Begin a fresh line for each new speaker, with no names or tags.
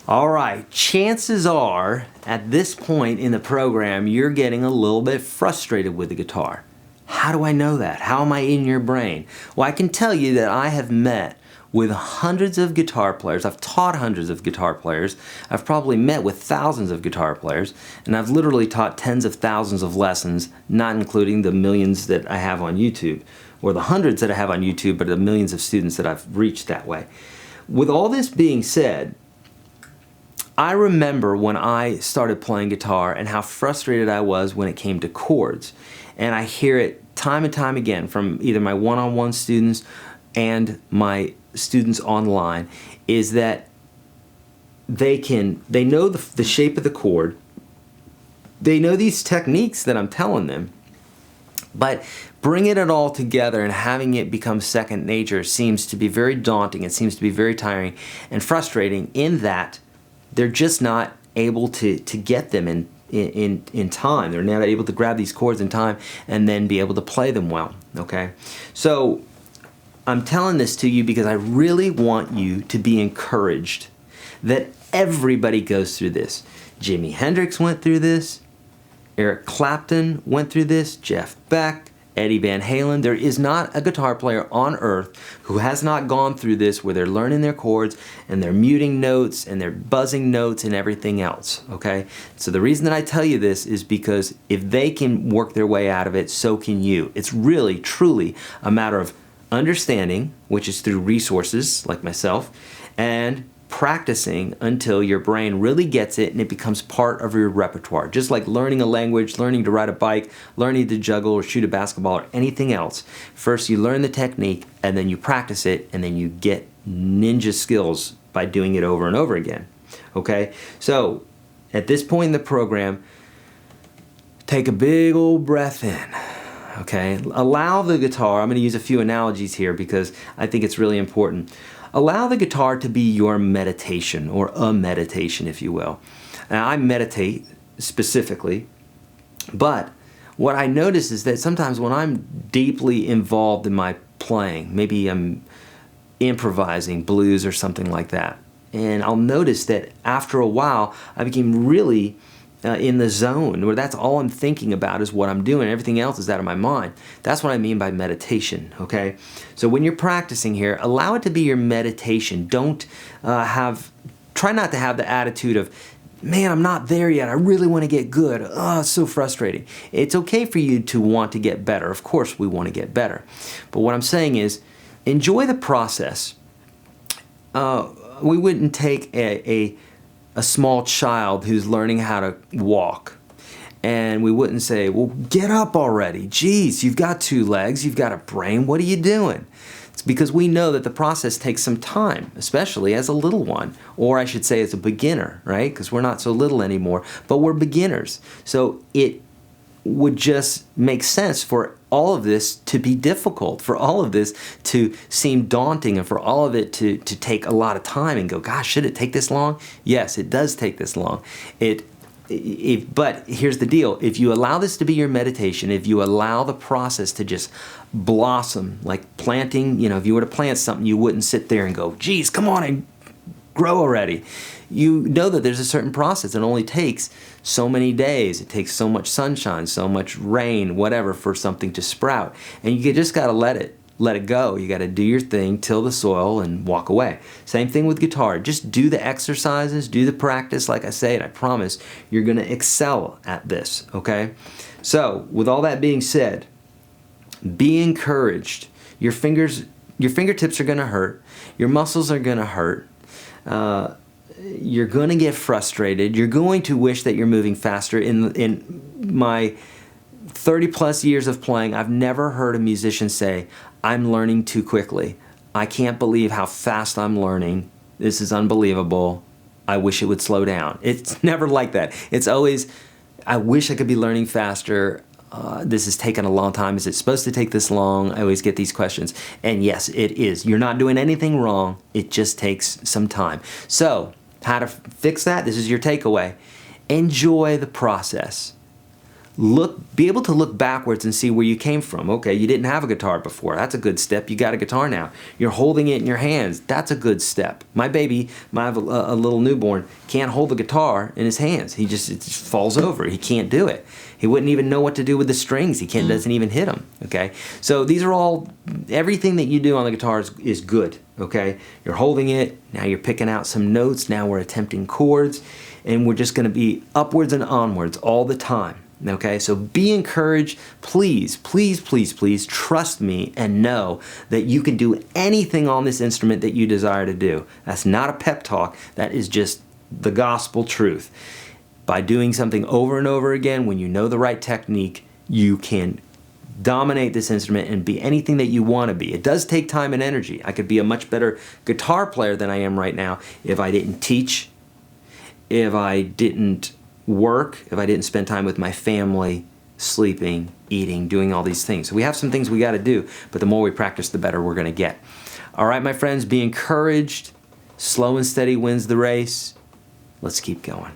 All right, chances are at this point in the program you're getting a little bit frustrated with the guitar. How do I know that? How am I in your brain? Well, I can tell you that I have met with hundreds of guitar players. I've taught hundreds of guitar players. I've probably met with thousands of guitar players, and I've literally taught tens of thousands of lessons, not including the millions that I have on YouTube, or the hundreds that I have on YouTube, but the millions of students that I've reached that way. With all this being said, I remember when I started playing guitar and how frustrated I was when it came to chords. And I hear it time and time again from either my one-on-one students and my students online, is that they know the shape of the chord, they know these techniques that I'm telling them, but bringing it all together and having it become second nature seems to be very daunting. It seems to be very tiring and frustrating in that they're just not able to get them in time. They're not able to grab these chords in time and then be able to play them well, okay? So I'm telling this to you because I really want you to be encouraged that everybody goes through this. Jimi Hendrix went through this. Eric Clapton went through this. Jeff Beck, Eddie Van Halen. There is not a guitar player on earth who has not gone through this, where they're learning their chords and they're muting notes and they're buzzing notes and everything else, okay? So the reason that I tell you this is because if they can work their way out of it, so can you. It's really, truly a matter of understanding, which is through resources like myself, and practicing until your brain really gets it and it becomes part of your repertoire. Just like learning a language, learning to ride a bike, learning to juggle or shoot a basketball or anything else. First you learn the technique and then you practice it and then you get ninja skills by doing it over and over again. Okay? So at this point in the program, take a big old breath in. Okay? Allow the guitar, I'm going to use a few analogies here because I think it's really important. Allow the guitar to be your meditation, or a meditation, if you will. Now, I meditate specifically, but what I notice is that sometimes when I'm deeply involved in my playing, maybe I'm improvising blues or something like that, and I'll notice that after a while I became really in the zone where that's all I'm thinking about is what I'm doing. Everything else is out of my mind. That's what I mean by meditation, okay? So when you're practicing here, allow it to be your meditation. Don't try not to have the attitude of, man, I'm not there yet. I really want to get good. Oh, it's so frustrating. It's okay for you to want to get better. Of course we want to get better. But what I'm saying is, enjoy the process. We wouldn't take a small child who's learning how to walk, and we wouldn't say, well, get up already. Geez, you've got two legs, you've got a brain, what are you doing? It's because we know that the process takes some time, especially as a little one, or I should say as a beginner, right? Because we're not so little anymore, but we're beginners. So it would just make sense for all of this to be difficult, for all of this to seem daunting, and for all of it to take a lot of time and go, gosh, should it take this long? Yes, it does take this long. But here's the deal. If you allow this to be your meditation, if you allow the process to just blossom, like planting, if you were to plant something, you wouldn't sit there and go, geez, come on and grow already. You know that there's a certain process. It only takes so many days. It takes so much sunshine, so much rain, whatever, for something to sprout. And you just got to let it go. You got to do your thing, till the soil, and walk away. Same thing with guitar. Just do the exercises, do the practice, like I say, and I promise you're going to excel at this, okay? So, with all that being said, be encouraged. Your fingertips are going to hurt. Your muscles are going to hurt. You're going to get frustrated. You're going to wish that you're moving faster. In my 30 plus years of playing, I've never heard a musician say, I'm learning too quickly. I can't believe how fast I'm learning. This is unbelievable. I wish it would slow down. It's never like that. It's always, I wish I could be learning faster. This has taken a long time. Is it supposed to take this long? I always get these questions. And yes, it is. You're not doing anything wrong. It just takes some time. So, how to fix that? This is your takeaway. Enjoy the process. Be able to look backwards and see where you came from. Okay, you didn't have a guitar before. That's a good step. You got a guitar now. You're holding it in your hands. That's a good step. My baby, I have a little newborn, can't hold the guitar in his hands. It just falls over. He can't do it. He wouldn't even know what to do with the strings. He doesn't even hit them. Okay, so these are all, everything that you do on the guitar is good. Okay, you're holding it. Now you're picking out some notes. Now we're attempting chords, and we're just going to be upwards and onwards all the time. Okay, so be encouraged. Please, please, please, please trust me and know that you can do anything on this instrument that you desire to do. That's not a pep talk. That is just the gospel truth. By doing something over and over again, when you know the right technique, you can dominate this instrument and be anything that you want to be. It does take time and energy. I could be a much better guitar player than I am right now if I didn't teach, if I didn't work, if I didn't spend time with my family, sleeping, eating, doing all these things. So we have some things we got to do, but the more we practice, the better we're going to get. All right, my friends, be encouraged. Slow and steady wins the race. Let's keep going.